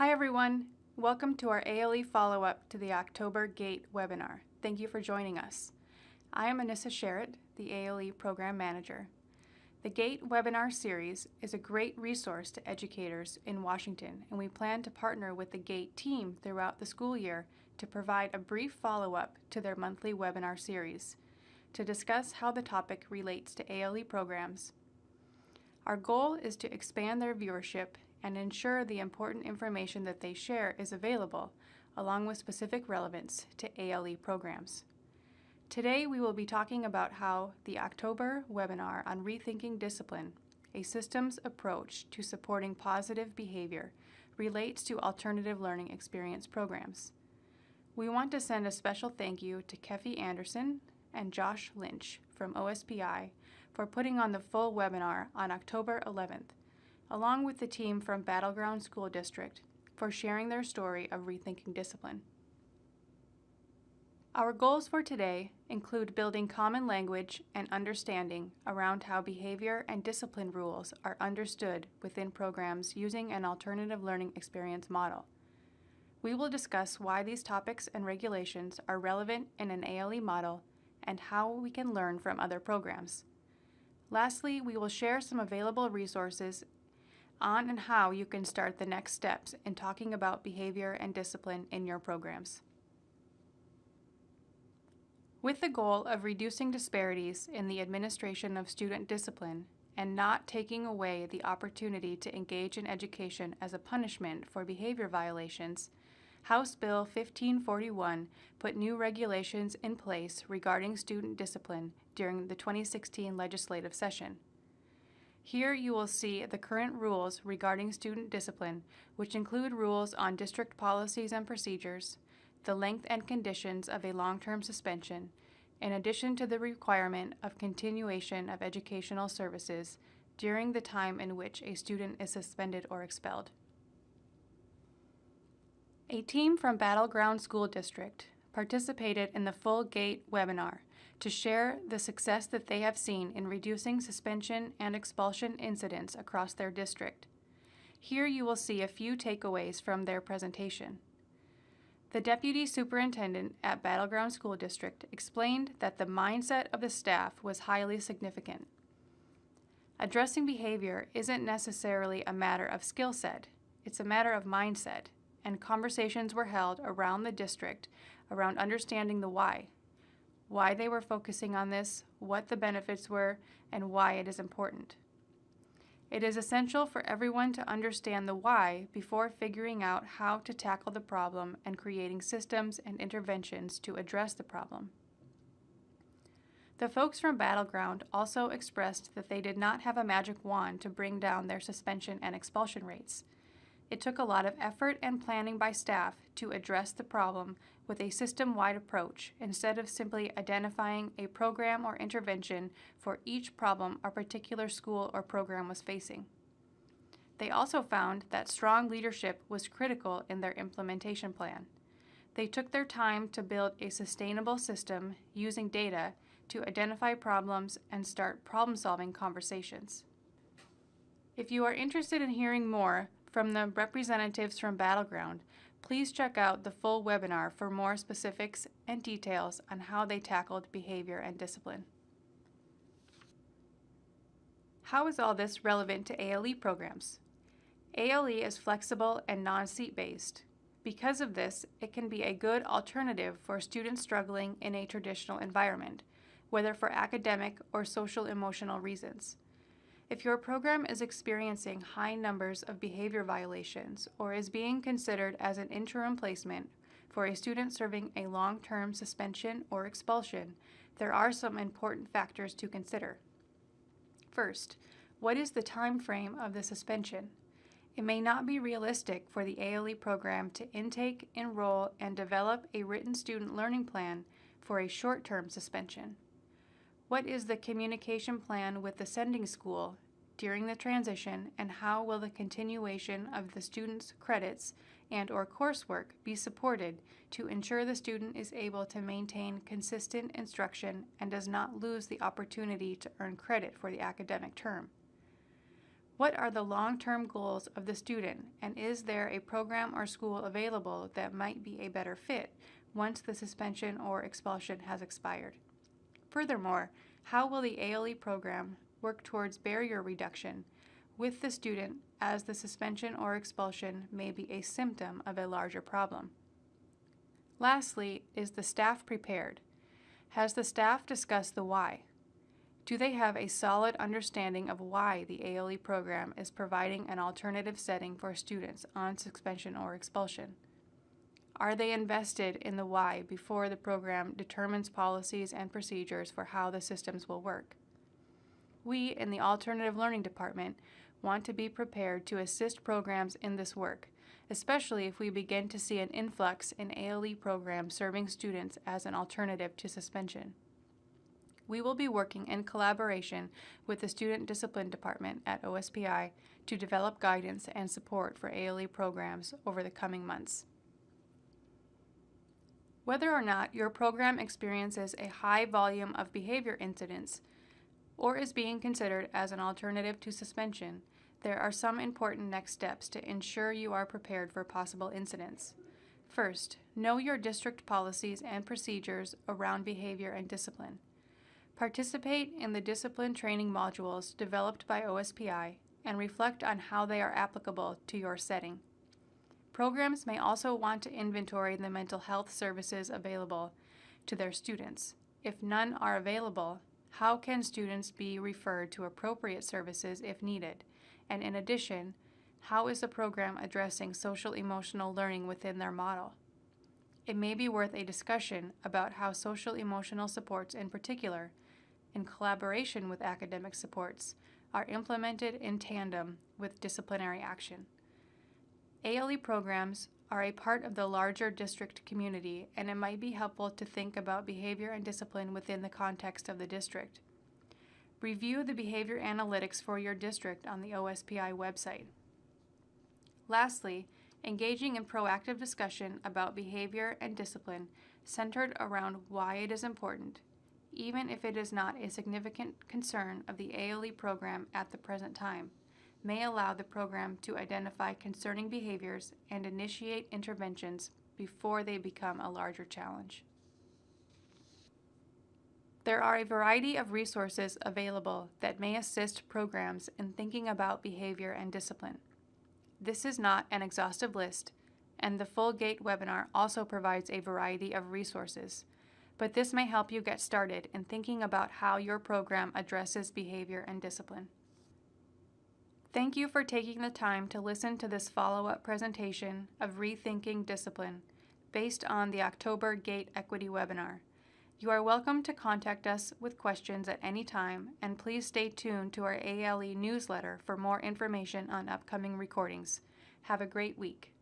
Hi everyone, welcome to our ALE follow-up to the October GATE webinar. Thank you for joining us. I am Anissa Sherritt, the ALE Program Manager. The GATE webinar series is a great resource to educators in Washington, and we plan to partner with the GATE team throughout the school year to provide a brief follow-up to their monthly webinar series to discuss how the topic relates to ALE programs. Our goal is to expand their viewership and ensure the important information that they share is available, along with specific relevance to ALE programs. Today we will be talking about how the October webinar on Rethinking Discipline, a systems approach to supporting positive behavior, relates to alternative learning experience programs. We want to send a special thank you to Keffy Anderson and Josh Lynch from OSPI for putting on the full webinar on October 11th, along with the team from Battleground School District for sharing their story of rethinking discipline. Our goals for today include building common language and understanding around how behavior and discipline rules are understood within programs using an alternative learning experience model. We will discuss why these topics and regulations are relevant in an ALE model and how we can learn from other programs. Lastly, we will share some available resources on and how you can start the next steps in talking about behavior and discipline in your programs. With the goal of reducing disparities in the administration of student discipline and not taking away the opportunity to engage in education as a punishment for behavior violations, House Bill 1541 put new regulations in place regarding student discipline during the 2016 legislative session. Here you will see the current rules regarding student discipline, which include rules on district policies and procedures, the length and conditions of a long-term suspension, in addition to the requirement of continuation of educational services during the time in which a student is suspended or expelled. A team from Battleground School District participated in the full GATE webinar to share the success that they have seen in reducing suspension and expulsion incidents across their district. Here you will see a few takeaways from their presentation. The Deputy Superintendent at Battleground School District explained that the mindset of the staff was highly significant. Addressing behavior isn't necessarily a matter of skill set, it's a matter of mindset, and conversations were held around the district around understanding the why they were focusing on this, what the benefits were, and why it is important. It is essential for everyone to understand the why before figuring out how to tackle the problem and creating systems and interventions to address the problem. The folks from Battleground also expressed that they did not have a magic wand to bring down their suspension and expulsion rates. It took a lot of effort and planning by staff to address the problem with a system-wide approach instead of simply identifying a program or intervention for each problem a particular school or program was facing. They also found that strong leadership was critical in their implementation plan. They took their time to build a sustainable system using data to identify problems and start problem-solving conversations. If you are interested in hearing more from the representatives from Battleground, please check out the full webinar for more specifics and details on how they tackled behavior and discipline. How is all this relevant to ALE programs? ALE is flexible and non-seat based. Because of this, it can be a good alternative for students struggling in a traditional environment, whether for academic or social emotional reasons. If your program is experiencing high numbers of behavior violations or is being considered as an interim placement for a student serving a long-term suspension or expulsion, there are some important factors to consider. First, what is the time frame of the suspension? It may not be realistic for the ALE program to intake, enroll, and develop a written student learning plan for a short-term suspension. What is the communication plan with the sending school during the transition, and how will the continuation of the student's credits and/or coursework be supported to ensure the student is able to maintain consistent instruction and does not lose the opportunity to earn credit for the academic term? What are the long-term goals of the student, and is there a program or school available that might be a better fit once the suspension or expulsion has expired? Furthermore, how will the ALE program work towards barrier reduction with the student, as the suspension or expulsion may be a symptom of a larger problem? Lastly, is the staff prepared? Has the staff discussed the why? Do they have a solid understanding of why the ALE program is providing an alternative setting for students on suspension or expulsion? Are they invested in the why before the program determines policies and procedures for how the systems will work? We in the Alternative Learning Department want to be prepared to assist programs in this work, especially if we begin to see an influx in ALE programs serving students as an alternative to suspension. We will be working in collaboration with the Student Discipline Department at OSPI to develop guidance and support for ALE programs over the coming months. Whether or not your program experiences a high volume of behavior incidents or is being considered as an alternative to suspension, there are some important next steps to ensure you are prepared for possible incidents. First, know your district policies and procedures around behavior and discipline. Participate in the discipline training modules developed by OSPI and reflect on how they are applicable to your setting. Programs may also want to inventory the mental health services available to their students. If none are available, how can students be referred to appropriate services if needed? And in addition, how is the program addressing social-emotional learning within their model? It may be worth a discussion about how social-emotional supports in particular, in collaboration with academic supports, are implemented in tandem with disciplinary action. ALE programs are a part of the larger district community, and it might be helpful to think about behavior and discipline within the context of the district. Review the behavior analytics for your district on the OSPI website. Lastly, engaging in proactive discussion about behavior and discipline centered around why it is important, even if it is not a significant concern of the ALE program at the present time, may allow the program to identify concerning behaviors and initiate interventions before they become a larger challenge. There are a variety of resources available that may assist programs in thinking about behavior and discipline. This is not an exhaustive list, and the Full Gate webinar also provides a variety of resources, but this may help you get started in thinking about how your program addresses behavior and discipline. Thank you for taking the time to listen to this follow-up presentation of Rethinking Discipline based on the October Gate Equity webinar. You are welcome to contact us with questions at any time, and please stay tuned to our ALE newsletter for more information on upcoming recordings. Have a great week.